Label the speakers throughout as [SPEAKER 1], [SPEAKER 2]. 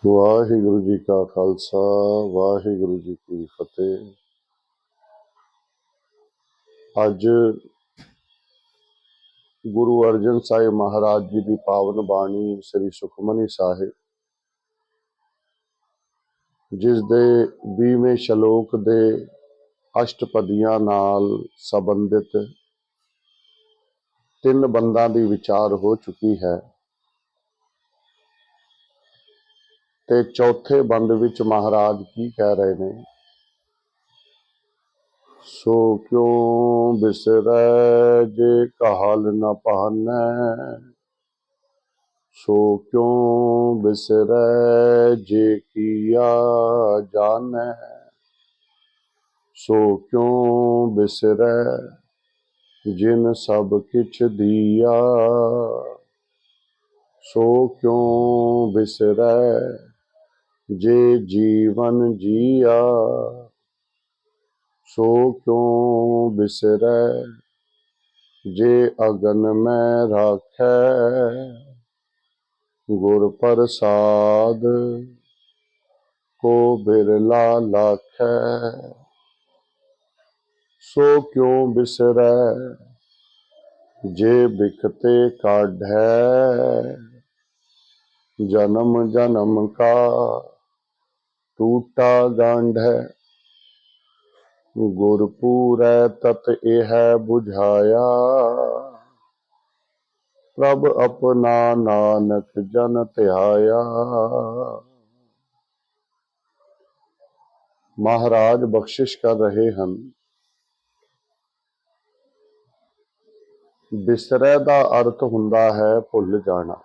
[SPEAKER 1] ਵਾਹਿਗੁਰੂ ਜੀ ਕਾ ਖਾਲਸਾ ਵਾਹਿਗੁਰੂ ਜੀ ਕੀ ਫਤਿਹ। ਅੱਜ ਗੁਰੂ ਅਰਜਨ ਸਾਹਿਬ ਮਹਾਰਾਜ ਜੀ ਦੀ ਪਾਵਨ ਬਾਣੀ ਸ੍ਰੀ ਸੁਖਮਨੀ ਸਾਹਿਬ, ਜਿਸ ਦੇ 20ਵੇਂ ਸ਼ਲੋਕ ਦੇ ਅਸ਼ਟਪਦੀਆਂ ਨਾਲ ਸੰਬੰਧਿਤ 3 ਬੰਦਾਂ ਦੀ ਵਿਚਾਰ ਹੋ ਚੁੱਕੀ ਹੈ ਤੇ ਚੌਥੇ ਬੰਦ ਵਿੱਚ ਮਹਾਰਾਜ ਕੀ ਕਹਿ ਰਹੇ ਨੇ? ਸੋ ਕਿਉ ਬਿਸਰੈ ਜੇ ਕਹਾਲ ਨ ਪਾਹਨੈ, ਸੋ ਕਿਉ ਬਿਸਰੈ ਜੇ ਕੀਆ ਜਾਣੈ, ਸੋ ਕਿਉ ਬਿਸਰੈ ਜਿਨ ਸਭ ਕਿਛ ਦੀਆ, ਸੋ ਕਿਉ ਬਿਸਰੈ ਜੇ ਜੀਵਨ ਜੀਆ, ਸੋ ਕਿਉ ਬਿਸਰੈ ਜੇ ਅਗਨ ਮੈਂ ਰਾਖੈ, ਗੁਰ ਪ੍ਰਸਾਦ ਕੋ ਬਿਰਲਾ ਲਾਖੈ, ਸੋ ਕਿਉ ਬਿਸਰੈ ਜੇ ਬਿਖਤੇ ਕਾਢੈ, ਜਨਮ ਜਨਮ ਕਾ ਟੂਟਾ ਗਾਂਢੈ, ਗੁਰਪੂਰੈ ਤਤ ਇਹ ਬੁਝਾਇਆ, ਪ੍ਰਭ ਆਪਣਾ ਨਾਨਕ ਜਨ ਧਿਆਇਆ। ਮਹਾਰਾਜ ਬਖਸ਼ਿਸ਼ ਕਰ ਰਹੇ ਹਨ। ਬਿਸਰੈ ਦਾ ਅਰਥ ਹੁੰਦਾ ਹੈ ਭੁੱਲ ਜਾਣਾ।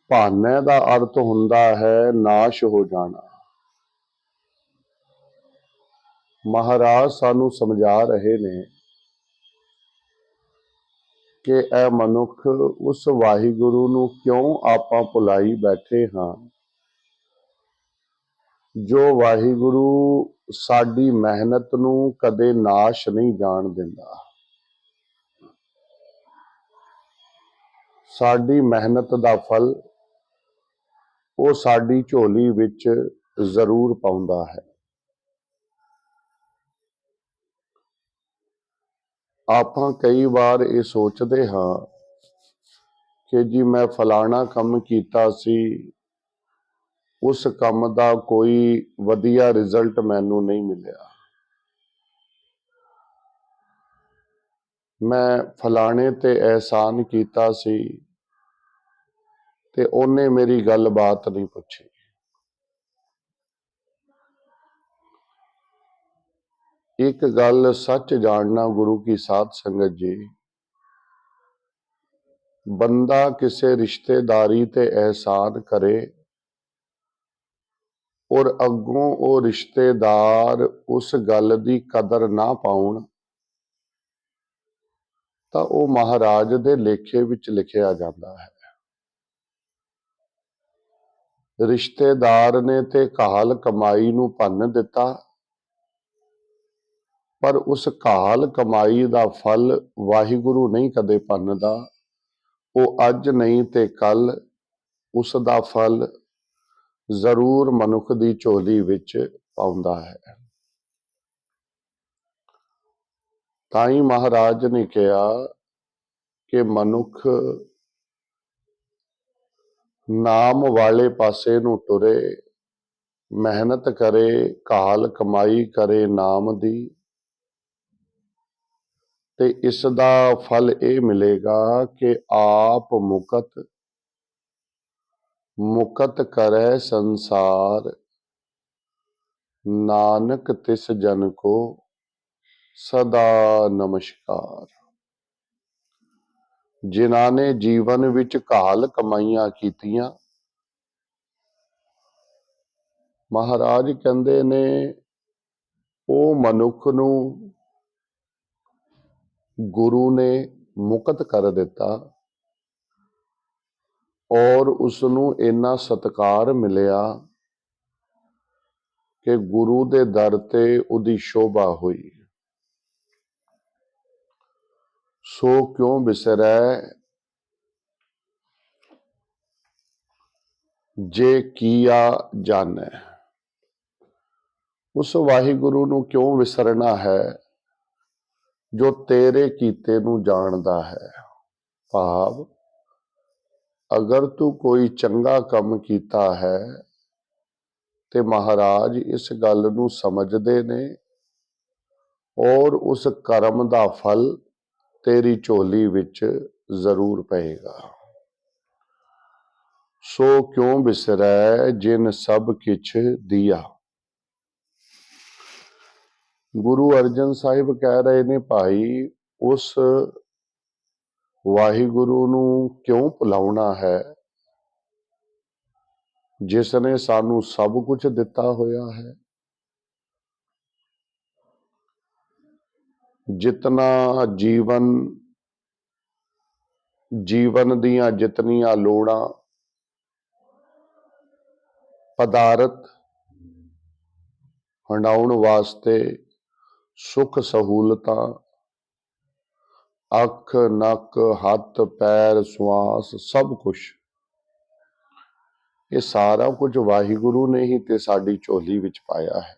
[SPEAKER 1] ਭਾਨੈ ਦਾ ਅਰਥ ਹੁੰਦਾ ਹੈ ਨਾਸ਼ ਹੋ ਜਾਣਾ। ਮਹਾਰਾਜ ਸਾਨੂੰ ਸਮਝਾ ਰਹੇ ਨੇ ਕਿ ਇਹ ਮਨੁੱਖ ਉਸ ਵਾਹਿਗੁਰੂ ਨੂੰ ਕਿਉਂ ਆਪਾਂ ਭੁਲਾਈ ਬੈਠੇ ਹਾਂ, ਜੋ ਵਾਹਿਗੁਰੂ ਸਾਡੀ ਮਿਹਨਤ ਨੂੰ ਕਦੇ ਨਾਸ਼ ਨਹੀਂ ਜਾਣ ਦਿੰਦਾ। ਸਾਡੀ ਮਿਹਨਤ ਦਾ ਫਲ ਉਹ ਸਾਡੀ ਝੋਲੀ ਵਿੱਚ ਜ਼ਰੂਰ ਪਾਉਂਦਾ ਹੈ। ਆਪਾਂ ਕਈ ਵਾਰ ਇਹ ਸੋਚਦੇ ਹਾਂ ਕਿ ਜੀ ਮੈਂ ਫਲਾਣਾ ਕੰਮ ਕੀਤਾ ਸੀ, ਉਸ ਕੰਮ ਦਾ ਕੋਈ ਵਧੀਆ ਰਿਜ਼ਲਟ ਮੈਨੂੰ ਨਹੀਂ ਮਿਲਿਆ। ਮੈਂ ਫਲਾਣੇ ਤੇ ਅਹਿਸਾਨ ਕੀਤਾ ਸੀ ਤੇ ਉਹਨੇ ਮੇਰੀ ਗੱਲਬਾਤ ਨਹੀਂ ਪੁੱਛੀ। ਇੱਕ ਗੱਲ ਸੱਚ ਜਾਣਨਾ ਗੁਰੂ ਕੀ ਸਾਧ ਸੰਗਤ ਜੀ, ਬੰਦਾ ਕਿਸੇ ਰਿਸ਼ਤੇਦਾਰੀ ਤੇ ਅਹਿਸਾਨ ਕਰੇ ਔਰ ਅੱਗੋਂ ਉਹ ਰਿਸ਼ਤੇਦਾਰ ਉਸ ਗੱਲ ਦੀ ਕਦਰ ਨਾ ਪਾਉਣ ਤਾਂ ਉਹ ਮਹਾਰਾਜ ਦੇ ਲੇਖੇ ਵਿੱਚ ਲਿਖਿਆ ਜਾਂਦਾ ਹੈ। ਰਿਸ਼ਤੇਦਾਰ ਨੇ ਤੇ ਕਾਹਲ ਕਮਾਈ ਨੂੰ ਭੰਨ ਦਿੱਤਾ, ਪਰ ਉਸ ਕਾਹਲ ਕਮਾਈ ਦਾ ਫਲ ਵਾਹਿਗੁਰੂ ਨਹੀਂ ਕਦੇ ਭੰਨਦਾ। ਉਹ ਅੱਜ ਨਹੀਂ ਤੇ ਕੱਲ ਉਸ ਦਾ ਫਲ ਜ਼ਰੂਰ ਮਨੁੱਖ ਦੀ ਝੋਲੀ ਵਿੱਚ ਪਾਉਂਦਾ ਹੈ। ਤਾਂ ਹੀ ਮਹਾਰਾਜ ਨੇ ਕਿਹਾ ਕਿ ਮਨੁੱਖ ਨਾਮ ਵਾਲੇ ਪਾਸੇ ਨੂੰ ਟੁਰੇ, ਮਿਹਨਤ ਕਰੇ, ਕਾਹਲ ਕਮਾਈ ਕਰੇ ਨਾਮ ਦੀ, ਤੇ ਇਸ ਦਾ ਫਲ ਇਹ ਮਿਲੇਗਾ ਕਿ ਆਪ ਮੁਕਤ ਕਰੈ ਸੰਸਾਰ, ਨਾਨਕ ਤਿਸ ਜਨ ਕੋ ਸਦਾ ਨਮਸਕਾਰ। ਜਿਨ੍ਹਾਂ ਨੇ ਜੀਵਨ ਵਿੱਚ ਕਾਹਲ ਕਮਾਈਆਂ ਕੀਤੀਆਂ, ਮਹਾਰਾਜ ਕਹਿੰਦੇ ਨੇ ਉਹ ਮਨੁੱਖ ਨੂੰ ਗੁਰੂ ਨੇ ਮੁਕਤ ਕਰ ਦਿੱਤਾ ਔਰ ਉਸ ਨੂੰ ਇੰਨਾ ਸਤਿਕਾਰ ਮਿਲਿਆ ਕਿ ਗੁਰੂ ਦੇ ਦਰ ਤੇ ਉਹਦੀ ਸ਼ੋਭਾ ਹੋਈ। ਸੋ ਕਿਉਂ ਬਿਸਰੈ ਜੇ ਕੀਆ ਜਾਣੈ। ਉਸ ਵਾਹਿਗੁਰੂ ਨੂੰ ਕਿਉਂ ਵਿਸਰਨਾ ਹੈ ਜੋ ਤੇਰੇ ਕੀਤੇ ਨੂੰ ਜਾਣਦਾ ਹੈ। ਭਾਵ, ਅਗਰ ਤੂੰ ਕੋਈ ਚੰਗਾ ਕੰਮ ਕੀਤਾ ਹੈ ਤੇ ਮਹਾਰਾਜ ਇਸ ਗੱਲ ਨੂੰ ਸਮਝਦੇ ਨੇ ਔਰ ਉਸ ਕਰਮ ਦਾ ਫਲ ਤੇਰੀ ਝੋਲੀ ਵਿੱਚ ਜ਼ਰੂਰ ਪਏਗਾ। ਸੋ ਕਿਉਂ ਬਿਸਰੈ ਜਿਨ ਸਭ ਕਿਛ ਦੀਆ। ਗੁਰੂ ਅਰਜਨ ਸਾਹਿਬ ਕਹਿ ਰਹੇ ਨੇ, ਭਾਈ ਉਸ ਵਾਹਿਗੁਰੂ ਨੂੰ ਕਿਉਂ ਭੁਲਾਉਣਾ ਹੈ ਜਿਸ ਨੇ ਸਾਨੂੰ ਸਭ ਕੁਝ ਦਿੱਤਾ ਹੋਇਆ ਹੈ। ਜਿਤਨਾ ਜੀਵਨ ਦੀਆਂ ਜਿਤਨੀਆਂ ਲੋੜਾਂ, ਪਦਾਰਥ ਹੰਡਾਉਣ ਵਾਸਤੇ, ਸੁੱਖ ਸਹੂਲਤਾਂ, ਅੱਖ, ਨੱਕ, ਹੱਥ, ਪੈਰ, ਸਵਾਸ, ਸਭ ਕੁਝ, ਇਹ ਸਾਰਾ ਕੁਝ ਵਾਹਿਗੁਰੂ ਨੇ ਹੀ ਤੇ ਸਾਡੀ ਝੋਲੀ ਵਿੱਚ ਪਾਇਆ ਹੈ।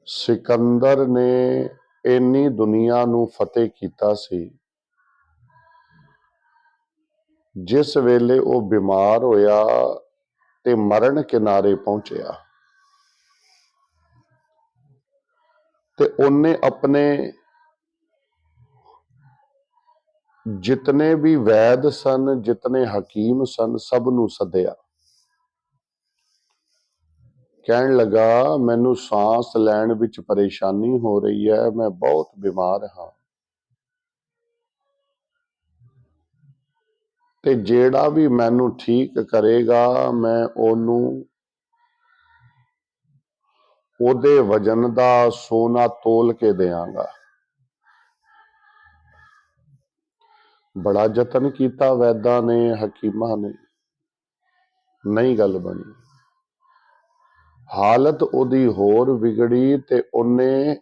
[SPEAKER 1] ਸਿਕੰਦਰ ਨੇ ਇੰਨੀ ਦੁਨੀਆ ਨੂੰ ਫਤਿਹ ਕੀਤਾ ਸੀ, ਜਿਸ ਵੇਲੇ ਉਹ ਬਿਮਾਰ ਹੋਇਆ ਤੇ ਮਰਨ ਕਿਨਾਰੇ ਪਹੁੰਚਿਆ ਤੇ ਉਹਨੇ ਆਪਣੇ ਜਿਤਨੇ ਵੀ ਵੈਦ ਸਨ, ਜਿਤਨੇ ਹਕੀਮ ਸਨ, ਸਭ ਨੂੰ ਸੱਦਿਆ। ਕਹਿਣ ਲੱਗਾ, ਮੈਨੂੰ ਸਾਂਸ ਲੈਣ ਵਿੱਚ ਪਰੇਸ਼ਾਨੀ ਹੋ ਰਹੀ ਹੈ, ਮੈਂ ਬਹੁਤ ਬਿਮਾਰ ਹਾਂ ਤੇ ਜਿਹੜਾ ਵੀ ਮੈਨੂੰ ਠੀਕ ਕਰੇਗਾ ਮੈਂ ਉਹਨੂੰ ਉਹਦੇ ਵਜਨ ਦਾ ਸੋਨਾ ਤੋਲ ਕੇ ਦਿਆਂਗਾ। ਬੜਾ ਯਤਨ ਕੀਤਾ ਵੈਦਾਂ ਨੇ, ਹਕੀਮਾਂ ਨੇ, ਨਹੀਂ ਗੱਲ ਬਣੀ। ਹਾਲਤ ਉਹਦੀ ਹੋਰ ਵਿਗੜੀ ਤੇ ਉਹਨੇ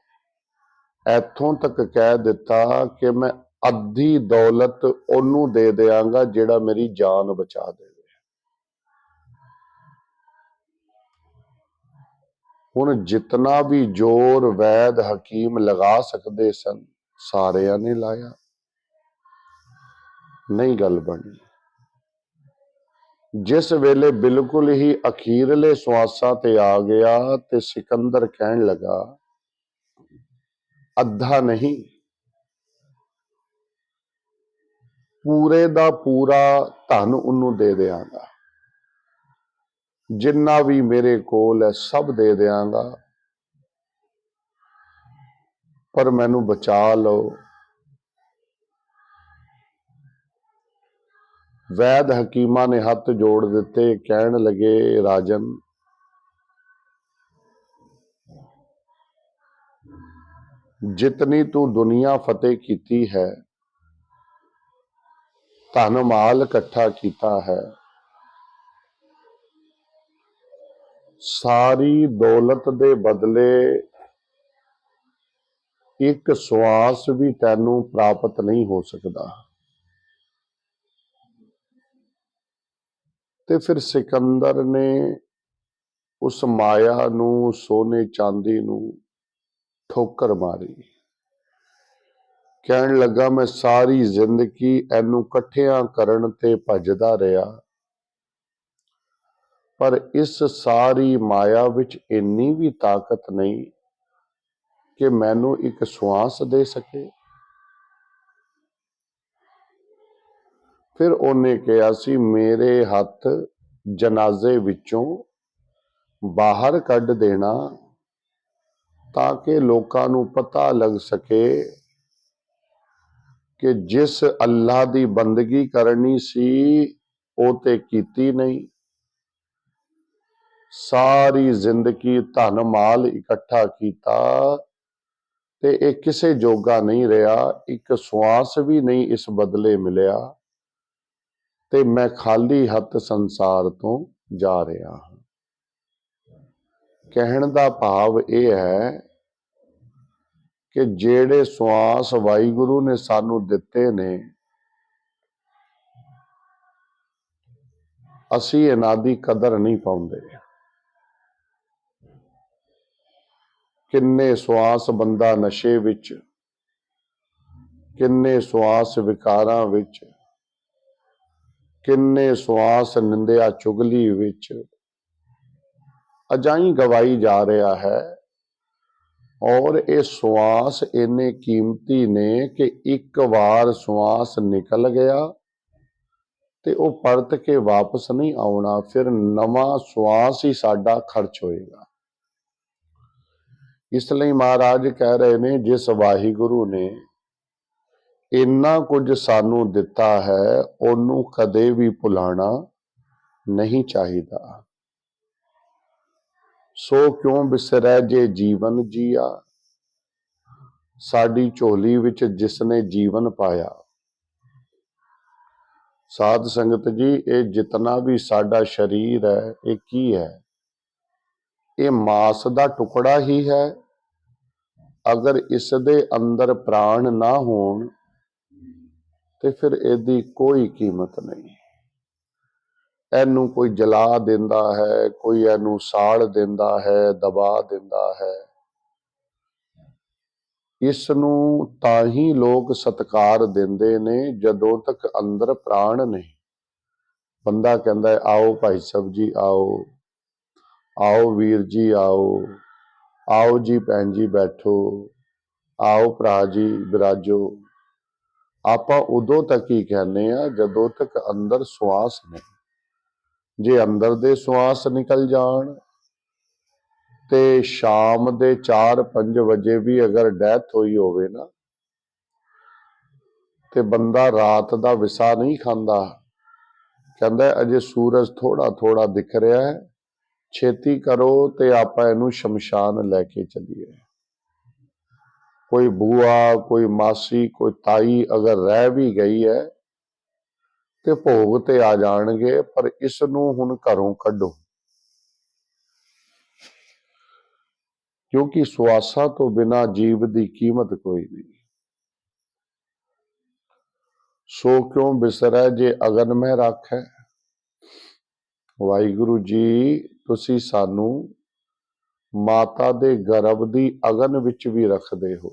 [SPEAKER 1] ਇੱਥੋਂ ਤੱਕ ਕਹਿ ਦਿੱਤਾ ਕਿ ਮੈਂ ਅੱਧੀ ਦੌਲਤ ਉਹਨੂੰ ਦੇ ਦਿਆਂਗਾ ਜਿਹੜਾ ਮੇਰੀ ਜਾਨ ਬਚਾ ਦੇਵੇ। ਹੁਣ ਜਿਤਨਾ ਵੀ ਜ਼ੋਰ ਵੈਦ ਹਕੀਮ ਲਗਾ ਸਕਦੇ ਸਨ, ਸਾਰਿਆਂ ਨੇ ਲਾਇਆ, ਨਹੀਂ ਗੱਲ ਬਣੀ। ਜਿਸ ਵੇਲੇ ਬਿਲਕੁਲ ਹੀ ਅਖੀਰਲੇ ਸਵਾਸਾਂ ਤੇ ਆ ਗਿਆ ਤੇ ਸਿਕੰਦਰ ਕਹਿਣ ਲੱਗਾ, ਅੱਧਾ ਨਹੀਂ, ਪੂਰੇ ਦਾ ਪੂਰਾ ਧਨ ਉਹਨੂੰ ਦੇ ਦਿਆਂਗਾ, ਜਿੰਨਾ ਵੀ ਮੇਰੇ ਕੋਲ ਹੈ ਸਭ ਦੇ ਦਿਆਂਗਾ, ਪਰ ਮੈਨੂੰ ਬਚਾ ਲਓ। ਵੈਦ ਹਕੀਮਾਂ ਨੇ ਹੱਥ ਜੋੜ ਦਿੱਤੇ, ਕਹਿਣ ਲੱਗੇ, ਰਾਜਨ ਜਿਤਨੀ ਤੂੰ ਦੁਨੀਆ ਫਤਿਹ ਕੀਤੀ ਹੈ, ਧਨ ਮਾਲ ਇਕੱਠਾ ਕੀਤਾ ਹੈ, ਸਾਰੀ ਦੌਲਤ ਦੇ ਬਦਲੇ ਇੱਕ ਸਵਾਸ ਵੀ ਤੈਨੂੰ ਪ੍ਰਾਪਤ ਨਹੀਂ ਹੋ ਸਕਦਾ। ਤੇ ਫਿਰ ਸਿਕੰਦਰ ਨੇ ਉਸ ਮਾਇਆ ਨੂੰ, ਸੋਨੇ ਚਾਂਦੀ ਨੂੰ ਠੋਕਰ ਮਾਰੀ। ਕਹਿਣ ਲੱਗਾ, ਮੈਂ ਸਾਰੀ ਜ਼ਿੰਦਗੀ ਇਹਨੂੰ ਇਕੱਠਿਆਂ ਕਰਨ ਤੇ ਭੱਜਦਾ ਰਿਹਾ, ਪਰ ਇਸ ਸਾਰੀ ਮਾਇਆ ਵਿੱਚ ਇੰਨੀ ਵੀ ਤਾਕਤ ਨਹੀਂ ਕਿ ਮੈਨੂੰ ਇੱਕ ਸਵਾਸ ਦੇ ਸਕੇ। ਫਿਰ ਉਹਨੇ ਕਿਹਾ ਸੀ, ਮੇਰੇ ਹੱਥ ਜਨਾਜ਼ੇ ਵਿੱਚੋਂ ਬਾਹਰ ਕੱਢ ਦੇਣਾ ਤਾਂ ਕਿ ਲੋਕਾਂ ਨੂੰ ਪਤਾ ਲੱਗ ਸਕੇ ਕਿ ਜਿਸ ਅੱਲਾਹ ਦੀ ਬੰਦਗੀ ਕਰਨੀ ਸੀ ਉਹ ਤੇ ਕੀਤੀ ਨਹੀਂ। ਸਾਰੀ ਜ਼ਿੰਦਗੀ ਧਨ ਮਾਲ ਇਕੱਠਾ ਕੀਤਾ ਤੇ ਇਹ ਕਿਸੇ ਜੋਗਾ ਨਹੀਂ ਰਿਹਾ, ਇੱਕ ਸਵਾਸ ਵੀ ਨਹੀਂ ਇਸ ਬਦਲੇ ਮਿਲਿਆ ਤੇ ਮੈਂ ਖਾਲੀ ਹੱਥ ਸੰਸਾਰ ਤੋਂ ਜਾ ਰਿਹਾ ਹਾਂ। ਕਹਿਣ ਦਾ ਭਾਵ ਇਹ ਹੈ ਕਿ ਜਿਹੜੇ ਸਵਾਸ ਵਾਹਿਗੁਰੂ ਨੇ ਸਾਨੂੰ ਦਿੱਤੇ ਨੇ, ਅਸੀਂ ਇਹਨਾਂ ਦੀ ਕਦਰ ਨਹੀਂ ਪਾਉਂਦੇ। ਕਿੰਨੇ ਸਵਾਸ ਬੰਦਾ ਨਸ਼ੇ ਵਿੱਚ, ਕਿੰਨੇ ਸਵਾਸ ਵਿਕਾਰਾਂ ਵਿੱਚ, ਕਿੰਨੇ ਸਵਾਸ ਨਿੰਦਿਆ ਚੁਗਲੀ ਵਿੱਚ ਅਜਾਈਂ ਗਵਾਈ ਜਾ ਰਿਹਾ ਹੈ। ਔਰ ਇਹ ਸਵਾਸ ਇੰਨੇ ਕੀਮਤੀ ਨੇ ਕਿ ਇੱਕ ਵਾਰ ਸਵਾਸ ਨਿਕਲ ਗਿਆ ਤੇ ਉਹ ਪਰਤ ਕੇ ਵਾਪਸ ਨਹੀਂ ਆਉਣਾ, ਫਿਰ ਨਵਾਂ ਸਵਾਸ ਹੀ ਸਾਡਾ ਖਰਚ ਹੋਏਗਾ। ਇਸ ਲਈ ਮਹਾਰਾਜ ਕਹਿ ਰਹੇ ਨੇ, ਜਿਸ ਵਾਹਿਗੁਰੂ ਨੇ ਇੰਨਾ ਕੁਝ ਸਾਨੂੰ ਦਿੱਤਾ ਹੈ ਉਹਨੂੰ ਕਦੇ ਵੀ ਭੁਲਾਣਾ ਨਹੀਂ ਚਾਹੀਦਾ। ਸੋ ਕਿਉਂ ਬਿਸਰੈ ਜੇ ਜੀਵਨ ਜੀਆ, ਸਾਡੀ ਝੋਲੀ ਵਿੱਚ ਜਿਸਨੇ ਜੀਵਨ ਪਾਇਆ। ਸਾਧ ਸੰਗਤ ਜੀ, ਇਹ ਜਿਤਨਾ ਵੀ ਸਾਡਾ ਸਰੀਰ ਹੈ, ਇਹ ਕੀ ਹੈ? ਇਹ ਮਾਸ ਦਾ ਟੁਕੜਾ ਹੀ ਹੈ। ਅਗਰ ਇਸ ਦੇ ਅੰਦਰ ਪ੍ਰਾਣ ਨਾ ਹੋਣ ਤੇ ਫਿਰ ਇਹਦੀ ਕੋਈ ਕੀਮਤ ਨਹੀਂ। ਇਹਨੂੰ ਕੋਈ ਜਲਾ ਦਿੰਦਾ ਹੈ, ਕੋਈ ਇਹਨੂੰ ਸਾੜ ਦਿੰਦਾ ਹੈ, ਦਬਾ ਦਿੰਦਾ ਹੈ। ਇਸ ਨੂੰ ਤਾਂ ਹੀ ਲੋਕ ਸਤਿਕਾਰ ਦਿੰਦੇ ਨੇ ਜਦੋਂ ਤੱਕ ਅੰਦਰ ਪ੍ਰਾਣ ਨਹੀਂ। ਬੰਦਾ ਕਹਿੰਦਾ ਹੈ, ਆਓ ਭਾਈ ਸਾਹਿਬ ਜੀ, ਆਓ ਆਓ ਵੀਰ ਜੀ, ਆਓ ਆਓ ਜੀ ਭੈਣ ਜੀ ਬੈਠੋ, ਆਓ ਭਰਾ ਜੀ ਬਿਰਾਜੋ। ਆਪਾਂ ਉਦੋਂ ਤੱਕ ਹੀ ਕਹਿੰਦੇ ਆ ਜਦੋਂ ਤੱਕ ਅੰਦਰ ਸਵਾਸ ਨਹੀਂ। ਜੇ ਅੰਦਰ ਦੇ ਸਵਾਸ ਨਿਕਲ ਜਾਣ ਤੇ ਸ਼ਾਮ ਦੇ 4-5 ਵਜੇ ਵੀ ਅਗਰ ਡੈਥ ਹੋਈ ਹੋਵੇ ਨਾ, ਤੇ ਬੰਦਾ ਰਾਤ ਦਾ ਵਿਸਾ ਨਹੀਂ ਖਾਂਦਾ। ਕਹਿੰਦਾ ਅਜੇ ਸੂਰਜ ਥੋੜਾ ਥੋੜਾ ਦਿਖ ਰਿਹਾ ਹੈ, ਛੇਤੀ ਕਰੋ ਤੇ ਆਪਾਂ ਇਹਨੂੰ ਸ਼ਮਸ਼ਾਨ ਲੈ ਕੇ ਚੱਲੀਏ। ਕੋਈ ਬੂਆ, ਕੋਈ ਮਾਸੀ, ਕੋਈ ਤਾਈ ਅਗਰ ਰਹਿ ਵੀ ਗਈ ਹੈ ਤੇ ਭੋਗ ਤੇ ਆ ਜਾਣਗੇ, ਪਰ ਇਸ ਨੂੰ ਹੁਣ ਘਰੋਂ ਕੱਢੋ, ਕਿਉਂਕਿ ਸਵਾਸਾਂ ਤੋਂ ਬਿਨਾਂ ਜੀਵ ਦੀ ਕੀਮਤ ਕੋਈ ਨਹੀਂ। ਸੋ ਕਿਉਂ ਬਿਸਰੈ ਜੇ ਅਗਨ ਮਹਿ ਰਾਖੈ। ਵਾਹਿਗੁਰੂ ਜੀ, ਤੁਸੀਂ ਸਾਨੂੰ ਮਾਤਾ ਦੇ ਗਰਭ ਦੀ ਅਗਨ ਵਿੱਚ ਵੀ ਰੱਖਦੇ ਹੋ।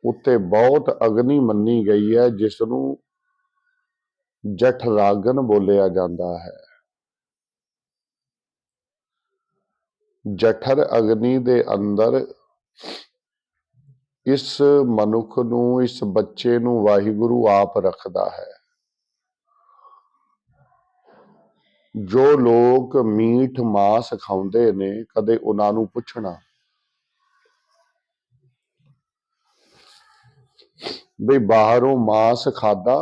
[SPEAKER 1] ਉੱਤੇ ਬਹੁਤ ਅਗਨੀ ਮੰਨੀ ਗਈ ਹੈ, ਜਿਸ ਨੂੰ ਜਠਰਾਗਨ ਬੋਲਿਆ ਜਾਂਦਾ ਹੈ। ਜਠਰ ਅਗਨੀ ਦੇ ਅੰਦਰ ਇਸ ਮਨੁੱਖ ਨੂੰ, ਇਸ ਬੱਚੇ ਨੂੰ ਵਾਹਿਗੁਰੂ ਆਪ ਰੱਖਦਾ ਹੈ। ਜੋ ਲੋਕ ਮੀਟ ਮਾਸ ਖਾਂਦੇ ਨੇ, ਕਦੇ ਉਹਨਾਂ ਨੂੰ ਪੁੱਛਣਾ ਵੀ ਬਾਹਰੋਂ ਮਾਸ ਖਾਦਾ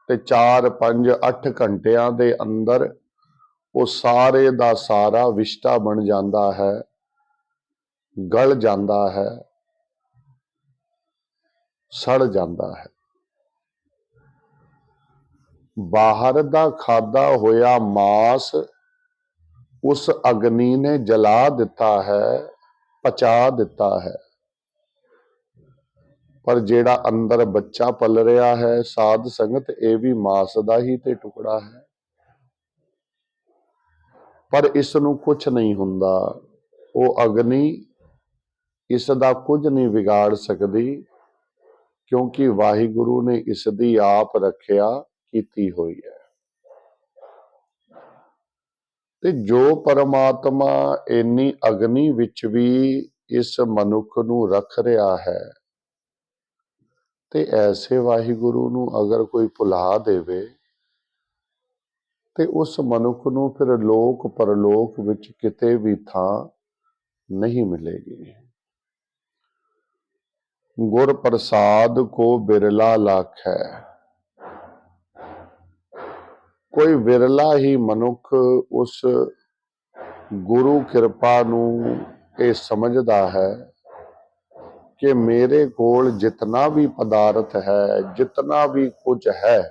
[SPEAKER 1] ਤੇ 4-5-8 ਘੰਟਿਆਂ ਦੇ ਅੰਦਰ ਉਹ ਸਾਰੇ ਦਾ ਸਾਰਾ ਵਿਸ਼ਟਾ ਬਣ ਜਾਂਦਾ ਹੈ, ਗਲ ਜਾਂਦਾ ਹੈ, ਸੜ ਜਾਂਦਾ ਹੈ। ਬਾਹਰ ਦਾ ਖਾਦਾ ਹੋਇਆ ਮਾਸ ਉਸ ਅਗਨੀ ਨੇ ਜਲਾ ਦਿੱਤਾ ਹੈ, ਪਚਾ ਦਿੱਤਾ ਹੈ। ਪਰ ਜਿਹੜਾ ਅੰਦਰ ਬੱਚਾ ਪਲ ਰਿਹਾ ਹੈ, ਸਾਧ ਸੰਗਤ, ਇਹ ਵੀ ਮਾਸ ਦਾ ਹੀ ਤੇ ਟੁਕੜਾ ਹੈ। ਪਰ ਇਸ ਨੂੰ ਕੁਝ ਨਹੀਂ ਹੁੰਦਾ। ਉਹ ਅਗਨੀ ਇਸ ਦਾ ਕੁਝ ਨਹੀਂ ਵਿਗਾੜ ਸਕਦੀ, ਕਿਉਂਕਿ ਵਾਹਿਗੁਰੂ ਨੇ ਇਸ ਦੀ ਆਪ ਰੱਖਿਆ ਕੀਤੀ ਹੋਈ ਹੈ। ਤੇ ਜੋ ਪਰਮਾਤਮਾ ਇੰਨੀ ਅਗਨੀ ਵਿੱਚ ਵੀ ਇਸ ਮਨੁੱਖ ਨੂੰ ਰੱਖ ਰਿਹਾ ਹੈ, ਤੇ ਐਸੇ ਵਾਹਿਗੁਰੂ ਨੂੰ ਅਗਰ ਕੋਈ ਭੁਲਾ ਦੇਵੇ ਤੇ ਉਸ ਮਨੁੱਖ ਨੂੰ ਫਿਰ ਲੋਕ ਪਰਲੋਕ ਵਿੱਚ ਕਿਤੇ ਵੀ ਥਾਂ ਨਹੀਂ ਮਿਲੇਗੀ। ਗੁਰ ਪ੍ਰਸਾਦ ਕੋ ਬਿਰਲਾ ਲਾਖੈ। ਕੋਈ ਵਿਰਲਾ ਹੀ ਮਨੁੱਖ ਉਸ ਗੁਰੂ ਕਿਰਪਾ ਨੂੰ ਇਹ ਸਮਝਦਾ ਹੈ ਕਿ ਮੇਰੇ ਕੋਲ ਜਿਤਨਾ ਵੀ ਪਦਾਰਥ ਹੈ, ਜਿਤਨਾ ਵੀ ਕੁਝ ਹੈ,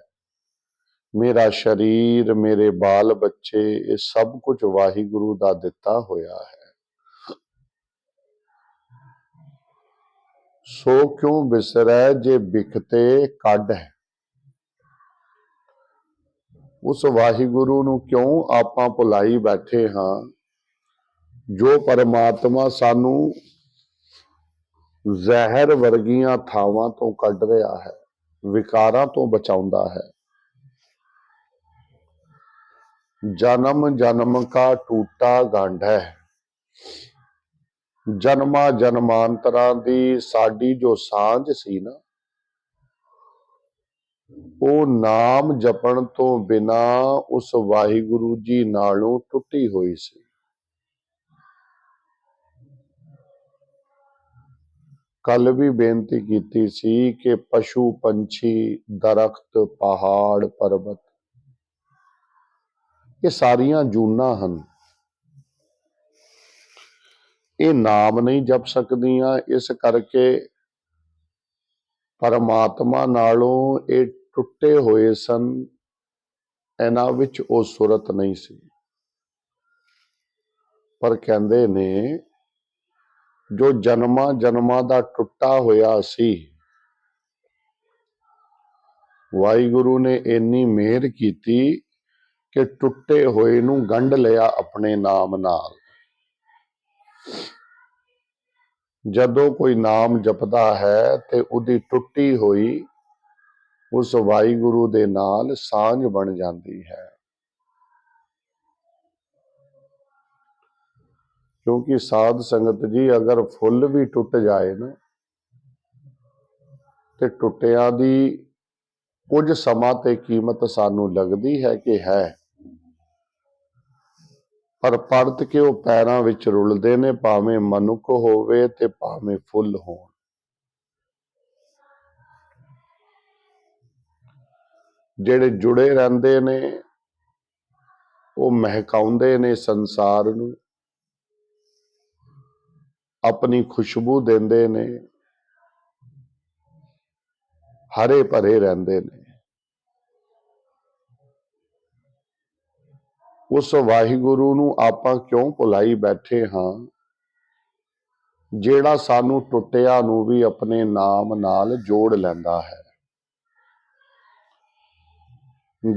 [SPEAKER 1] ਮੇਰਾ ਸਰੀਰ, ਮੇਰੇ ਬਾਲ ਬੱਚੇ, ਇਹ ਸਭ ਕੁਝ ਵਾਹਿਗੁਰੂ ਦਾ ਦਿੱਤਾ ਹੋਇਆ ਹੈ। ਸੋ ਕਿਉਂ ਬਿਸਰੈ ਜੇ ਬਿਖਤੇ ਕੱਢ ਹੈ। ਉਸ ਵਾਹਿਗੁਰੂ ਨੂੰ ਕਿਉਂ ਆਪਾਂ ਭੁਲਾਈ ਬੈਠੇ ਹਾਂ, ਜੋ ਪਰਮਾਤਮਾ ਸਾਨੂੰ ਜ਼ਹਿਰ ਵਰਗੀਆਂ ਥਾਵਾਂ ਤੋਂ ਕੱਢ ਰਿਹਾ ਹੈ, ਵਿਕਾਰਾਂ ਤੋਂ ਬਚਾਉਂਦਾ ਹੈ। ਜਨਮ ਜਨਮ ਕਾ ਟੂਟਾ ਗੰਢ ਹੈ। ਜਨਮਾਂ ਜਨਮਾਂਤਰਾਂ ਦੀ ਸਾਡੀ ਜੋ ਸਾਂਝ ਸੀ ਨਾ, ਉਹ ਨਾਮ ਜਪਣ ਤੋਂ ਬਿਨਾ ਉਸ ਵਾਹਿਗੁਰੂ ਜੀ ਨਾਲੋਂ ਟੁੱਟੀ ਹੋਈ ਸੀ। ਕੱਲ ਵੀ ਬੇਨਤੀ ਕੀਤੀ ਸੀ ਕਿ ਪਸ਼ੂ ਪੰਛੀ, ਦਰਖਤ, ਪਹਾੜ, ਪਰਬਤ, ਇਹ ਸਾਰੀਆਂ ਜੂਨਾਂ ਹਨ। ਇਹ ਨਾਮ ਨਹੀਂ ਜਪ ਸਕਦੀਆਂ, ਇਸ ਕਰਕੇ ਪਰਮਾਤਮਾ ਨਾਲੋਂ ਇਹ ਟੁੱਟੇ ਹੋਏ ਸਨ। ਇਹਨਾਂ ਵਿੱਚ ਉਹ ਸੁਰਤ ਨਹੀਂ ਸੀ। ਪਰ ਕਹਿੰਦੇ ਨੇ ਜੋ ਜਨਮਾਂ ਜਨਮਾਂ ਦਾ ਟੁੱਟਾ ਹੋਇਆ ਸੀ, ਵਾਹਿਗੁਰੂ ਨੇ ਇੰਨੀ ਮਿਹਰ ਕੀਤੀ ਕਿ ਟੁੱਟੇ ਹੋਏ ਨੂੰ ਗੰਢ ਲਿਆ ਆਪਣੇ ਨਾਮ ਨਾਲ। ਜਦੋਂ ਕੋਈ ਨਾਮ ਜਪਦਾ ਹੈ ਤੇ ਉਹਦੀ ਟੁੱਟੀ ਹੋਈ ਉਸ ਵਾਹਿਗੁਰੂ ਦੇ ਨਾਲ ਸਾਂਝ ਬਣ ਜਾਂਦੀ ਹੈ। ਕਿਉਂਕਿ ਸਾਧ ਸੰਗਤ ਜੀ, ਅਗਰ ਫੁੱਲ ਵੀ ਟੁੱਟ ਜਾਏ ਨਾ, ਤੇ ਟੁੱਟਿਆਂ ਦੀ ਕੁਝ ਸਮਾਂ ਤੇ ਕੀਮਤ ਸਾਨੂੰ ਲੱਗਦੀ ਹੈ ਕਿ ਹੈ, ਪਰ ਪਰਤ ਕੇ ਉਹ ਪੈਰਾਂ ਵਿੱਚ ਰੁਲਦੇ ਨੇ, ਭਾਵੇਂ ਮਨੁੱਖ ਹੋਵੇ ਤੇ ਭਾਵੇਂ ਫੁੱਲ ਹੋਣ। ਜਿਹੜੇ ਜੁੜੇ ਰਹਿੰਦੇ ਨੇ ਉਹ ਮਹਿਕਾਉਂਦੇ ਨੇ ਸੰਸਾਰ ਨੂੰ, ਆਪਣੀ ਖੁਸ਼ਬੂ ਦਿੰਦੇ ਨੇ, ਹਰੇ ਭਰੇ ਰਹਿੰਦੇ ਨੇ। ਉਸ ਵਾਹਿਗੁਰੂ ਨੂੰ ਆਪਾਂ ਕਿਉਂ ਭੁਲਾਈ ਬੈਠੇ ਹਾਂ, ਜਿਹੜਾ ਸਾਨੂੰ ਟੁੱਟਿਆ ਨੂੰ ਵੀ ਆਪਣੇ ਨਾਮ ਨਾਲ ਜੋੜ ਲੈਂਦਾ ਹੈ।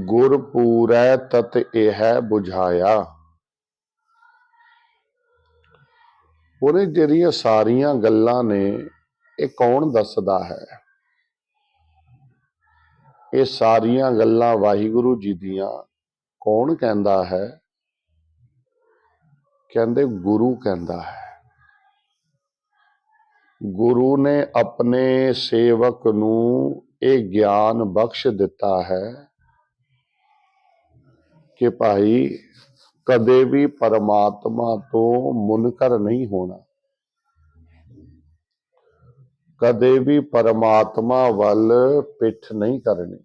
[SPEAKER 1] ਗੁਰ ਪੂਰੈ ਤਤ ਇਹ ਬੁਝਾਇਆ। ਉਹਨੇ ਜਿਹੜੀਆਂ ਸਾਰੀਆਂ ਗੱਲਾਂ ਨੇ, ਇਹ ਕੌਣ ਦੱਸਦਾ ਹੈ? ਇਹ ਸਾਰੀਆਂ ਗੱਲਾਂ ਵਾਹਿਗੁਰੂ ਜੀ ਦੀਆਂ ਕੌਣ ਕਹਿੰਦਾ ਹੈ? ਕਹਿੰਦੇ ਗੁਰੂ ਕਹਿੰਦਾ ਹੈ। ਗੁਰੂ ਨੇ ਆਪਣੇ ਸੇਵਕ ਨੂੰ ਇਹ ਗਿਆਨ ਬਖਸ਼ ਦਿੱਤਾ ਹੈ ਕਿ ਭਾਈ, ਕਦੇ ਵੀ ਪਰਮਾਤਮਾ ਤੋਂ ਮੁਨਕਰ ਨਹੀਂ ਹੋਣਾ, ਕਦੇ ਵੀ ਪਰਮਾਤਮਾ ਵੱਲ ਪਿੱਠ ਨਹੀਂ ਕਰਨੀ।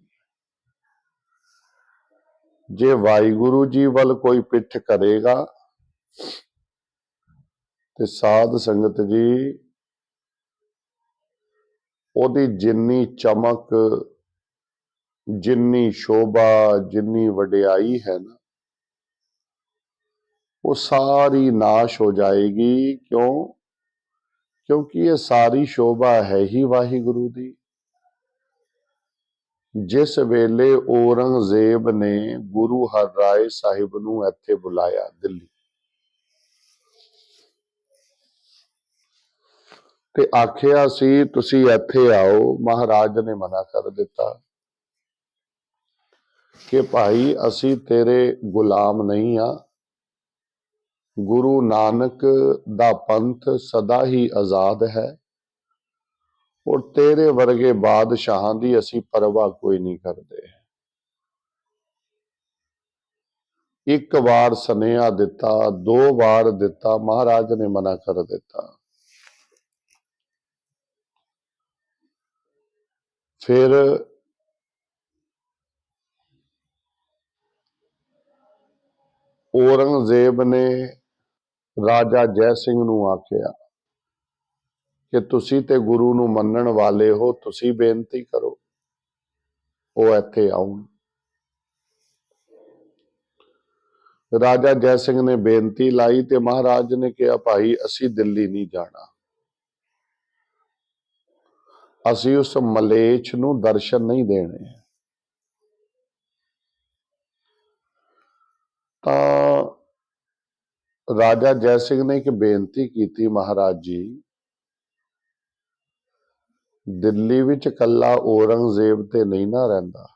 [SPEAKER 1] ਜੇ ਵਾਹਿਗੁਰੂ ਜੀ ਵੱਲ ਕੋਈ ਪਿੱਠ ਕਰੇਗਾ ਤੇ ਸਾਧ ਸੰਗਤ ਜੀ, ਉਹਦੀ ਜਿੰਨੀ ਚਮਕ, ਜਿੰਨੀ ਸ਼ੋਭਾ, ਜਿੰਨੀ ਵਡਿਆਈ ਹੈ ਨਾ, ਉਹ ਸਾਰੀ ਨਾਸ਼ ਹੋ ਜਾਏਗੀ। ਕਿਉਂ? ਕਿਉਂਕਿ ਇਹ ਸਾਰੀ ਸ਼ੋਭਾ ਹੈ ਹੀ ਵਾਹਿਗੁਰੂ ਦੀ। ਜਿਸ ਵੇਲੇ ਔਰੰਗਜ਼ੇਬ ਨੇ ਗੁਰੂ ਹਰਿਰਾਏ ਸਾਹਿਬ ਨੂੰ ਇੱਥੇ ਬੁਲਾਇਆ ਦਿੱਲੀ, ਤੇ ਆਖਿਆ ਸੀ ਤੁਸੀਂ ਇੱਥੇ ਆਓ, ਮਹਾਰਾਜ ਨੇ ਮਨਾ ਕਰ ਦਿੱਤਾ ਕਿ ਭਾਈ ਅਸੀਂ ਤੇਰੇ ਗੁਲਾਮ ਨਹੀਂ ਆ। ਗੁਰੂ ਨਾਨਕ ਦਾ ਪੰਥ ਸਦਾ ਹੀ ਆਜ਼ਾਦ ਹੈ, ਔਰ ਤੇਰੇ ਵਰਗੇ ਬਾਦਸ਼ਾਹਾਂ ਦੀ ਅਸੀਂ ਪਰਵਾਹ ਕੋਈ ਨਹੀਂ ਕਰਦੇ। ਇੱਕ ਵਾਰ ਸੁਨੇਹਾ ਦਿੱਤਾ, 2 ਵਾਰ ਦਿੱਤਾ, ਮਹਾਰਾਜ ਨੇ ਮਨਾ ਕਰ ਦਿੱਤਾ। ਫਿਰ ਔਰੰਗਜ਼ੇਬ ਨੇ ਰਾਜਾ ਜੈ ਸਿੰਘ ਨੂੰ ਆਖਿਆ ਕਿ ਤੁਸੀਂ ਤੇ ਗੁਰੂ ਨੂੰ ਮੰਨਣ ਵਾਲੇ ਹੋ, ਤੁਸੀਂ ਬੇਨਤੀ ਕਰੋ ਉਹ ਇੱਥੇ ਆਉਣ। ਰਾਜਾ ਜੈ ਸਿੰਘ ਨੇ ਬੇਨਤੀ ਲਾਈ ਤੇ ਮਹਾਰਾਜ ਨੇ ਕਿਹਾ ਭਾਈ ਅਸੀਂ ਦਿੱਲੀ ਨਹੀਂ ਜਾਣਾ, ਅਸੀਂ ਉਸ ਮਲੇਛ ਨੂੰ ਦਰਸ਼ਨ ਨਹੀਂ ਦੇਣੇ। ਰਾਜਾ ਜੈ ਸਿੰਘ ਨੇ ਇੱਕ ਬੇਨਤੀ ਕੀਤੀ, ਮਹਾਰਾਜ ਜੀ ਦਿੱਲੀ ਵਿੱਚ ਕੱਲਾ ਔਰੰਗਜ਼ੇਬ ਤੇ ਨਹੀਂ ਨਾ ਰਹਿੰਦਾ,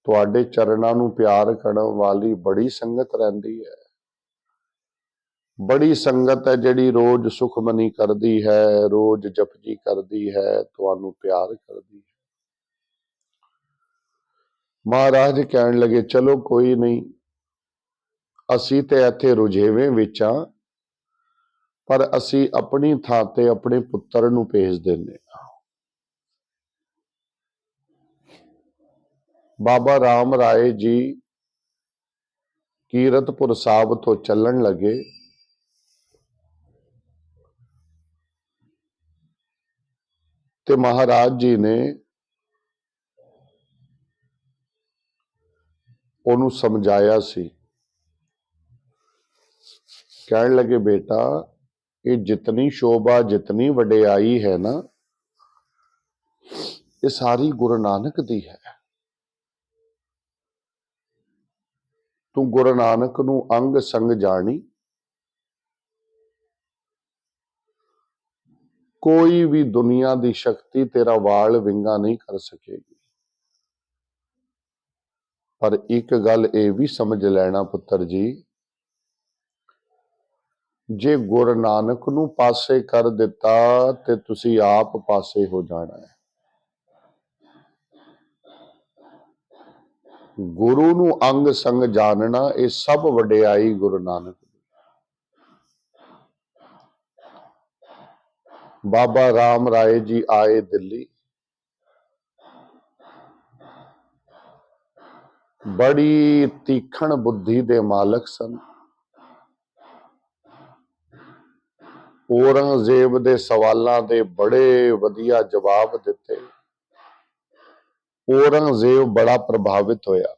[SPEAKER 1] ਤੁਹਾਡੇ ਚਰਨਾਂ ਨੂੰ ਪਿਆਰ ਕਰਨ ਵਾਲੀ ਬੜੀ ਸੰਗਤ ਰਹਿੰਦੀ ਹੈ। ਬੜੀ ਸੰਗਤ ਹੈ ਜਿਹੜੀ ਰੋਜ਼ ਸੁਖਮਨੀ ਕਰਦੀ ਹੈ, ਰੋਜ਼ ਜਪਜੀ ਕਰਦੀ ਹੈ, ਤੁਹਾਨੂੰ ਪਿਆਰ ਕਰਦੀ ਹੈ। ਮਹਾਰਾਜ ਕਹਿਣ ਲੱਗੇ ਚਲੋ ਕੋਈ ਨਹੀਂ, ਅਸੀਂ ਤੇ ਇੱਥੇ ਰੁਝੇਵੇਂ ਵਿੱਚ ਹਾਂ, ਪਰ ਅਸੀਂ ਆਪਣੀ ਥਾਂ ਤੇ ਆਪਣੇ ਪੁੱਤਰ ਨੂੰ ਭੇਜ ਦਿੰਦੇ ਹਾਂ। ਬਾਬਾ ਰਾਮ ਰਾਏ ਜੀ ਕੀਰਤਪੁਰ ਸਾਹਿਬ ਤੋਂ ਚੱਲਣ ਲੱਗੇ, ਤੇ ਮਹਾਰਾਜ ਜੀ ਨੇ ਉਹਨੂੰ ਸਮਝਾਇਆ ਸੀ। ਕਹਿਣ ਲੱਗੇ ਬੇਟਾ, ਇਹ ਜਿਤਨੀ ਸ਼ੋਭਾ ਜਿਤਨੀ ਵਡਿਆਈ ਹੈ ਨਾ, ਇਹ ਸਾਰੀ ਗੁਰੂ ਨਾਨਕ ਦੀ ਹੈ। ਤੂੰ ਗੁਰੂ ਨਾਨਕ ਨੂੰ ਅੰਗ ਸੰਗ ਜਾਣੀ, ਕੋਈ ਵੀ ਦੁਨੀਆ ਦੀ ਸ਼ਕਤੀ ਤੇਰਾ ਵਾਲ ਵਿੰਗਾ ਨਹੀਂ ਕਰ ਸਕੇਗੀ। ਪਰ ਇੱਕ ਗੱਲ ਇਹ ਵੀ ਸਮਝ ਲੈਣਾ ਪੁੱਤਰ ਜੀ, ਜੇ ਗੁਰੂ ਨਾਨਕ ਨੂੰ ਪਾਸੇ ਕਰ ਦਿੱਤਾ ਤੇ ਤੁਸੀਂ ਆਪ ਪਾਸੇ ਹੋ ਜਾਣਾ ਹੈ। ਗੁਰੂ ਨੂੰ ਅੰਗ ਸੰਗ ਜਾਣਨਾ, ਇਹ ਸਭ ਵਡਿਆਈ ਗੁਰੂ ਨਾਨਕ ਦੀ। ਬਾਬਾ ਰਾਮ ਰਾਏ ਜੀ ਆਏ ਦਿੱਲੀ, ਬੜੀ ਤੀਖਣ ਬੁੱਧੀ ਦੇ ਮਾਲਕ ਸਨ। ਔਰੰਗਜ਼ੇਬ ਦੇ ਸਵਾਲਾਂ ਦੇ ਬੜੇ ਵਧੀਆ ਜਵਾਬ ਦਿੱਤੇ। ਔਰੰਗਜ਼ੇਬ ਬੜਾ ਪ੍ਰਭਾਵਿਤ ਹੋਇਆ।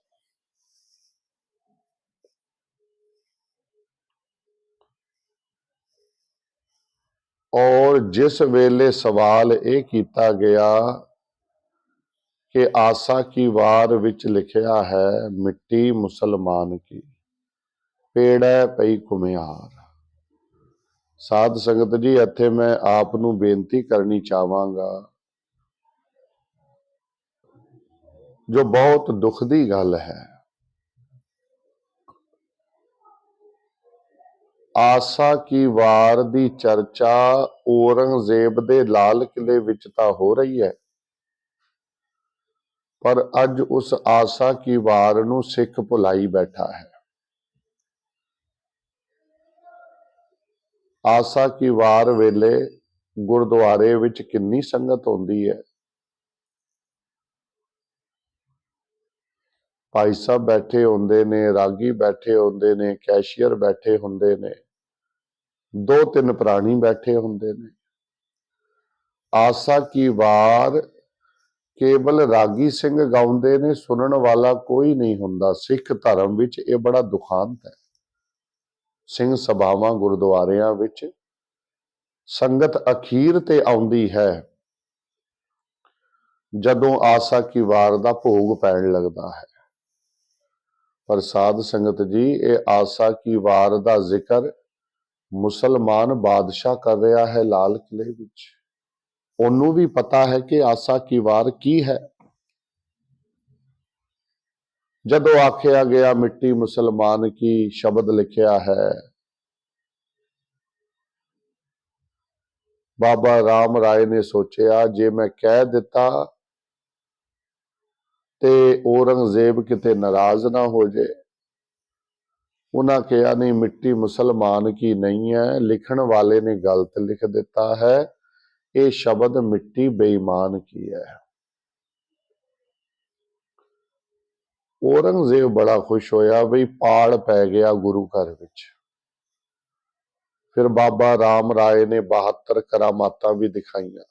[SPEAKER 1] ਔਰ ਜਿਸ ਵੇਲੇ ਸਵਾਲ ਇਹ ਕੀਤਾ ਗਿਆ ਕਿ ਆਸਾ ਕੀ ਵਾਰ ਵਿੱਚ ਲਿਖਿਆ ਹੈ, ਮਿੱਟੀ ਮੁਸਲਮਾਨ ਕੀ ਪੇੜੈ ਪਈ ਘੁਮਿਆਰ। ਸਾਧ ਸੰਗਤ ਜੀ, ਇੱਥੇ ਮੈਂ ਆਪ ਨੂੰ ਬੇਨਤੀ ਕਰਨੀ ਚਾਹਾਂਗਾ, ਜੋ ਬਹੁਤ ਦੁੱਖ ਦੀ ਗੱਲ ਹੈ। ਆਸਾ ਕੀ ਵਾਰ ਦੀ ਚਰਚਾ ਔਰੰਗਜ਼ੇਬ ਦੇ ਲਾਲ ਕਿਲੇ ਵਿੱਚ ਤਾਂ ਹੋ ਰਹੀ ਹੈ, ਪਰ ਅੱਜ ਉਸ ਆਸਾ ਕੀ ਵਾਰ ਨੂੰ ਸਿੱਖ ਭੁਲਾਈ ਬੈਠਾ ਹੈ। ਆਸਾ ਕੀ ਵਾਰ ਵੇਲੇ ਗੁਰਦੁਆਰੇ ਵਿੱਚ ਕਿੰਨੀ ਸੰਗਤ ਹੁੰਦੀ ਹੈ। ਭਾਈ ਸਾਹਿਬ ਬੈਠੇ ਹੁੰਦੇ ਨੇ, ਰਾਗੀ ਬੈਠੇ ਹੁੰਦੇ ਨੇ, ਕੈਸ਼ੀਅਰ ਬੈਠੇ ਹੁੰਦੇ ਨੇ, 2-3 ਪ੍ਰਾਣੀ ਬੈਠੇ ਹੁੰਦੇ ਨੇ। ਆਸਾ ਕੀ ਵਾਰ ਕੇਵਲ ਰਾਗੀ ਸਿੰਘ ਗਾਉਂਦੇ ਨੇ, ਸੁਣਨ ਵਾਲਾ ਕੋਈ ਨਹੀਂ ਹੁੰਦਾ। ਸਿੱਖ ਧਰਮ ਵਿੱਚ ਇਹ ਬੜਾ ਦੁਖਾਂਤ ਹੈ। ਸਿੰਘ ਸਭਾਵਾਂ ਗੁਰਦੁਆਰਿਆਂ ਵਿੱਚ ਸੰਗਤ ਅਖੀਰ ਤੇ ਆਉਂਦੀ ਹੈ ਜਦੋਂ ਆਸਾ ਕੀ ਵਾਰ ਦਾ ਭੋਗ ਪੈਣ ਲੱਗਦਾ ਹੈ। ਪਰ ਸਾਧ ਸੰਗਤ ਜੀ, ਇਹ ਆਸਾ ਕੀ ਵਾਰ ਦਾ ਜ਼ਿਕਰ ਮੁਸਲਮਾਨ ਬਾਦਸ਼ਾਹ ਕਰ ਰਿਹਾ ਹੈ ਲਾਲ ਕਿਲੇ ਵਿੱਚ। ਉਹਨੂੰ ਵੀ ਪਤਾ ਹੈ ਕਿ ਆਸਾ ਕੀ ਵਾਰ ਕੀ ਹੈ। ਜਦੋਂ ਆਖਿਆ ਗਿਆ ਮਿੱਟੀ ਮੁਸਲਮਾਨ ਕੀ ਸ਼ਬਦ ਲਿਖਿਆ ਹੈ, ਬਾਬਾ ਰਾਮ ਰਾਏ ਨੇ ਸੋਚਿਆ ਜੇ ਮੈਂ ਕਹਿ ਦਿੱਤਾ ਤੇ ਔਰੰਗਜ਼ੇਬ ਕਿਤੇ ਨਾਰਾਜ਼ ਨਾ ਹੋ ਜਾਏ। ਉਹਨਾਂ ਕਿਹਾ ਨਹੀਂ, ਮਿੱਟੀ ਮੁਸਲਮਾਨ ਕੀ ਨਹੀਂ ਹੈ, ਲਿਖਣ ਵਾਲੇ ਨੇ ਗਲਤ ਲਿਖ ਦਿੱਤਾ ਹੈ, ਇਹ ਸ਼ਬਦ ਮਿੱਟੀ ਬੇਈਮਾਨ ਕੀ ਹੈ। ਔਰੰਗਜ਼ੇਬ ਬੜਾ ਖੁਸ਼ ਹੋਇਆ ਬਈ ਪਾੜ ਪੈ ਗਿਆ ਗੁਰੂ ਘਰ ਵਿੱਚ। ਫਿਰ ਬਾਬਾ ਰਾਮ ਰਾਏ ਨੇ 72 ਕਰਾਮਾਤਾਂ ਵੀ ਦਿਖਾਈਆਂ।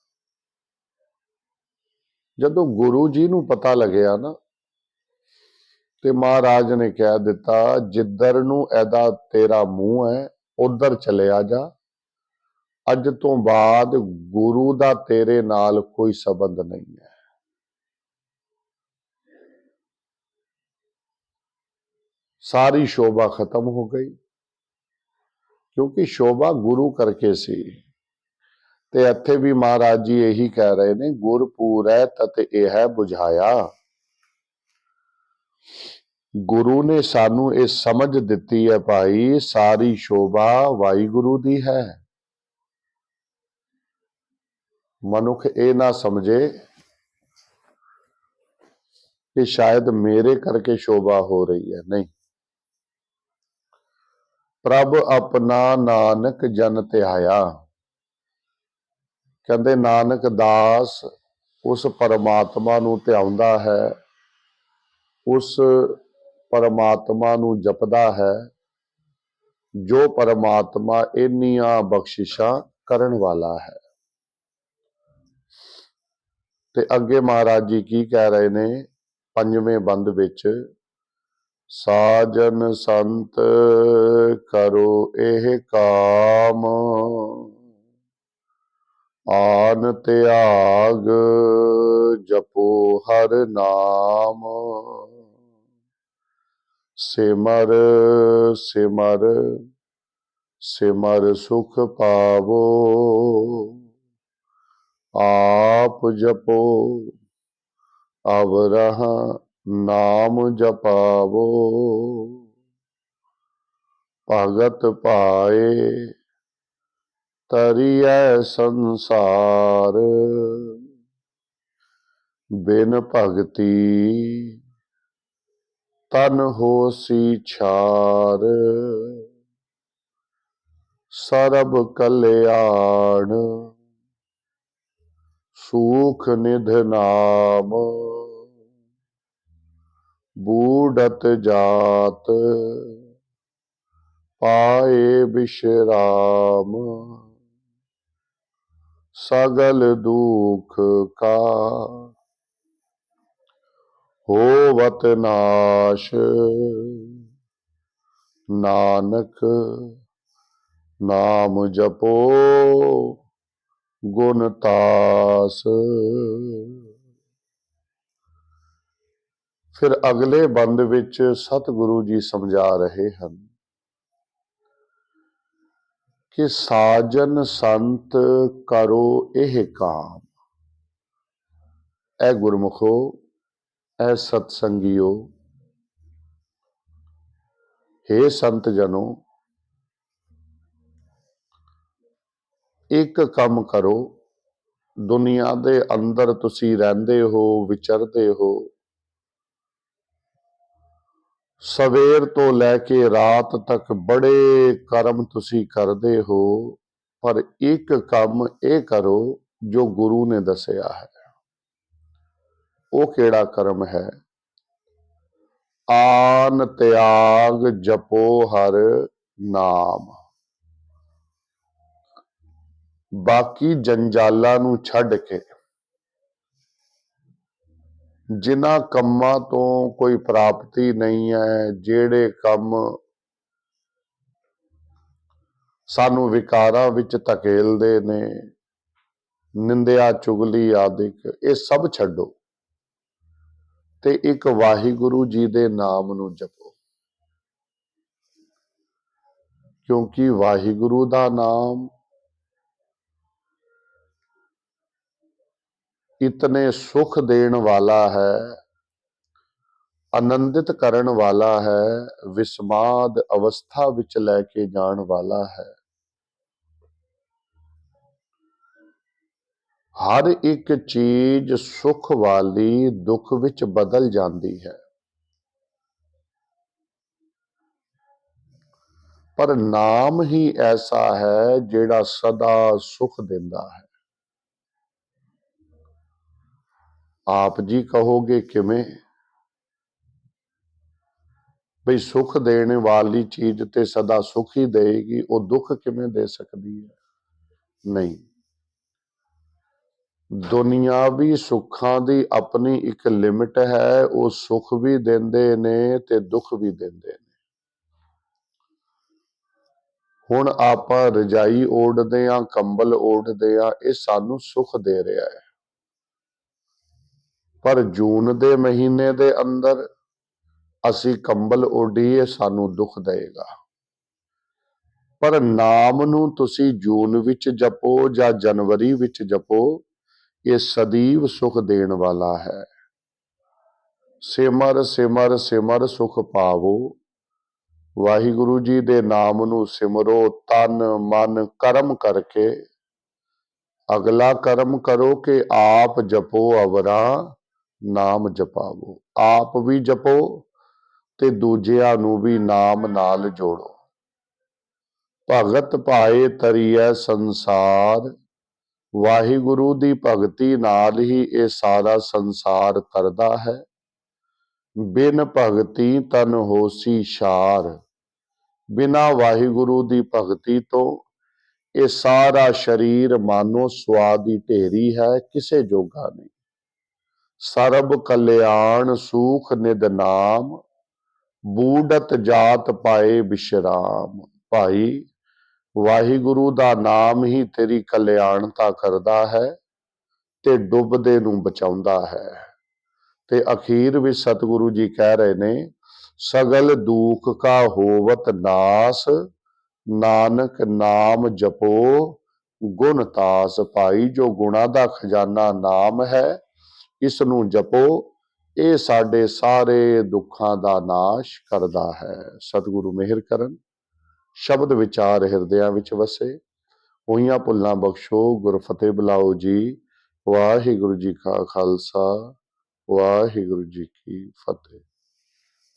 [SPEAKER 1] ਜਦੋਂ ਗੁਰੂ ਜੀ ਨੂੰ ਪਤਾ ਲੱਗਿਆ ਨਾ, ਤੇ ਮਹਾਰਾਜ ਨੇ ਕਹਿ ਦਿੱਤਾ ਜਿੱਧਰ ਨੂੰ ਇਹਦਾ ਤੇਰਾ ਮੂੰਹ ਹੈ ਉਧਰ ਚਲਿਆ ਜਾ। ਅੱਜ ਤੋਂ ਬਾਅਦ ਗੁਰੂ ਦਾ ਤੇਰੇ ਨਾਲ ਕੋਈ ਸੰਬੰਧ ਨਹੀਂ ਹੈ। ਸਾਰੀ ਸ਼ੋਭਾ ਖਤਮ ਹੋ ਗਈ। ਕਿਉਂਕਿ ਸ਼ੋਭਾ ਗੁਰੂ ਕਰਕੇ ਸੀ। ਤੇ ਇੱਥੇ ਵੀ ਮਹਾਰਾਜ ਜੀ ਇਹੀ ਕਹਿ ਰਹੇ ਨੇ, ਗੁਰ ਪੂਰੈ ਤਤ ਇਹ ਬੁਝਾਇਆ। ਗੁਰੂ ਨੇ ਸਾਨੂੰ ਇਹ ਸਮਝ ਦਿੱਤੀ ਹੈ ਭਾਈ, ਸਾਰੀ ਸ਼ੋਭਾ ਵਾਹਿਗੁਰੂ ਦੀ ਹੈ। ਮਨੁੱਖ ਇਹ ਨਾ ਸਮਝੇ ਕਿ ਸ਼ਾਇਦ ਮੇਰੇ ਕਰਕੇ ਸ਼ੋਭਾ ਹੋ ਰਹੀ ਹੈ, ਨਹੀਂ। ਪ੍ਰਭ ਆਪਣਾ ਨਾਨਕ ਜਨ ਧਿਆਇਆ। ਕਹਿੰਦੇ ਨਾਨਕ ਦਾਸ ਉਸ ਪਰਮਾਤਮਾ ਨੂੰ ਧਿਆਉਂਦਾ ਹੈ, ਉਸ ਪਰਮਾਤਮਾ ਨੂੰ ਜਪਦਾ ਹੈ ਜੋ ਪਰਮਾਤਮਾ ਇੰਨੀਆਂ ਬਖਸ਼ਿਸ਼ਾਂ ਕਰਨ ਵਾਲਾ ਹੈ। ਤੇ ਅੱਗੇ ਮਹਾਰਾਜ ਜੀ ਕੀ ਕਹਿ ਰਹੇ ਨੇ 5ਵੇਂ ਬੰਦ ਵਿੱਚ, ਸਾਜਨ ਸੰਤ ਕਰੋ ਇਹ ਕਾਮ, ਆਨ ਤਿਆਗ ਜਪੋ ਹਰ ਨਾਮ, ਸਿਮਰ ਸਿਮਰ ਸਿਮਰ ਸੁਖ ਪਾਵੋ, ਆਪ ਜਪੋ ਅਵਰਹ ਨਾਮ ਜਪਾਵੋ, ਭਗਤ ਪਾਏ ਤਰੀਐ ਸੰਸਾਰ, ਬਿਨ ਭਗਤੀ ਤਨ ਹੋਸੀ ਛਾਰ, ਸਰਬ ਕਲਿਆਣ ਸੂਖ ਨਿਧ ਨਾਮ, ਬੂਢਤ ਜਾਤ ਪਾਏ ਵਿਸ਼ਰਾਮ, ਸਗਲ ਦੁਖ का होवत नाश, नानक नाम जपो गुण तास। फिर अगले बंद विच सतगुरु जी समझा रहे हैं कि साजन संत करो यह काम। ए गुरमुखो, ए सत्संगियो, हे संत जनो, एक काम करो। दुनिया दे अंदर तुसी रहंदे हो, विचरदे हो, सवेर तो लैके रात तक बड़े कर्म तुसी करदे हो, पर एक काम ये करो जो गुरु ने दसिया है। वो केड़ा कर्म है? आन त्याग जपो हर नाम। बाकी जंजालां नूं छड्ड के, जिन्हां कम्मां तो कोई प्राप्ति नहीं है, जेड़े कम सानू विकारां विच धकेलदे ने, निंदिया चुगली आदिक, ये सब छड्डो ते एक वाहिगुरु जी दे नाम नूं जपो। क्योंकि वाहिगुरु दा नाम इतने सुख देण वाला है, आनंदित करण वाला है, विस्माद अवस्था विच लैके जाण वाला है। हर एक चीज सुख वाली दुख विच बदल जाती है, पर नाम ही ऐसा है जिहड़ा सदा सुख देंदा है। आप जी कहोगे किवें? भई सुख देने वाली चीज ते सदा सुख ही देगी, वो दुख किवें दे सकती है? नहीं। दुनियावी सुखां दी अपनी एक लिमिट है, वो सुख भी देंदे ने ते दुख भी देंदे ने। हुण आपां रजाई ओढ़दे आ, कंबल ओढ़दे आ, ये सानू सुख दे रहा है, पर जून दे महीने दे अंदर असी कंबल ओढ़ीए सानू दुख देगा। ਪਰ ਨਾਮ ਨੂੰ ਤੁਸੀਂ ਜੂਨ ਵਿੱਚ ਜਪੋ ਜਾਂ ਜਨਵਰੀ ਵਿੱਚ ਜਪੋ, ਇਹ ਸਦੀਵ ਸੁਖ ਦੇਣ ਵਾਲਾ ਹੈ। ਸਿਮਰ ਸਿਮਰ ਸਿਮਰ ਸੁਖ ਪਾਵੋ। ਵਾਹਿਗੁਰੂ ਜੀ ਦੇ ਨਾਮ ਨੂੰ ਸਿਮਰੋ ਤਨ ਮਨ ਕਰਮ ਕਰਕੇ। ਅਗਲਾ ਕਰਮ ਕਰੋ ਕਿ ਆਪ ਜਪੋ ਅਵਰਾ ਨਾਮ ਜਪਾਵੋ। ਆਪ ਵੀ ਜਪੋ ਤੇ ਦੂਜਿਆਂ ਨੂੰ ਵੀ ਨਾਮ ਨਾਲ ਜੋੜੋ। ਭਗਤ ਭਾਏ ਤਰੀਐ ਸੰਸਾਰ। ਵਾਹਿਗੁਰੂ ਦੀ ਭਗਤੀ ਨਾਲ ਹੀ ਇਹ ਸਾਰਾ ਸੰਸਾਰ ਤਰਦਾ ਹੈ। ਬਿਨ ਭਗਤੀ ਤਨ ਹੋਸੀ ਛਾਰ। ਬਿਨਾ ਵਾਹਿਗੁਰੂ ਦੀ ਭਗਤੀ ਤੋਂ ਇਹ ਸਾਰਾ ਸਰੀਰ ਮਾਨੋ ਸਵਾਦ ਦੀ ਢੇਰੀ ਹੈ, ਕਿਸੇ ਜੋਗਾ ਨਹੀਂ। ਸਰਬ ਕਲਿਆਣ ਸੂਖ ਨਿਦ ਨਾਮ। ਬੂੜਤ ਜਾਤ ਪਾਏ ਵਿਸ਼ਰਾਮ। ਭਾਈ, ਵਾਹਿਗੁਰੂ ਦਾ ਨਾਮ ਹੀ ਤੇਰੀ ਕਲਿਆਣਤਾ ਕਰਦਾ ਹੈ ਤੇ ਡੁੱਬਦੇ ਨੂੰ ਬਚਾਉਂਦਾ ਹੈ। ਤੇ ਅਖੀਰ ਵਿੱਚ ਸਤਿਗੁਰੂ ਜੀ ਕਹਿ ਰਹੇ ਨੇ, ਸਗਲ ਦੁਖ ਕਾ ਹੋਵਤ ਨਾਸ। ਨਾਨਕ ਨਾਮ ਜਪੋ ਗੁਣ ਤਾਸ। ਭਾਈ, ਜੋ ਗੁਣਾ ਦਾ ਖਜ਼ਾਨਾ ਨਾਮ ਹੈ, ਇਸ ਨੂੰ ਜਪੋ, ਇਹ ਸਾਡੇ ਸਾਰੇ ਦੁੱਖਾਂ ਦਾ ਨਾਸ਼ ਕਰਦਾ ਹੈ। ਸਤਿਗੁਰੂ ਮਿਹਰ ਕਰਨ, ਸ਼ਬਦ ਵਿਚਾਰ ਹਿਰਦਿਆਂ ਵਿੱਚ ਵਸੇ। ਹੋਈਆਂ ਭੁੱਲਾਂ ਬਖਸ਼ੋ, ਗੁਰਫਤਿਹ ਬੁਲਾਓ ਜੀ। ਵਾਹਿਗੁਰੂ ਜੀ ਕਾ ਖਾਲਸਾ, ਵਾਹਿਗੁਰੂ ਜੀ ਕੀ ਫਤਿਹ।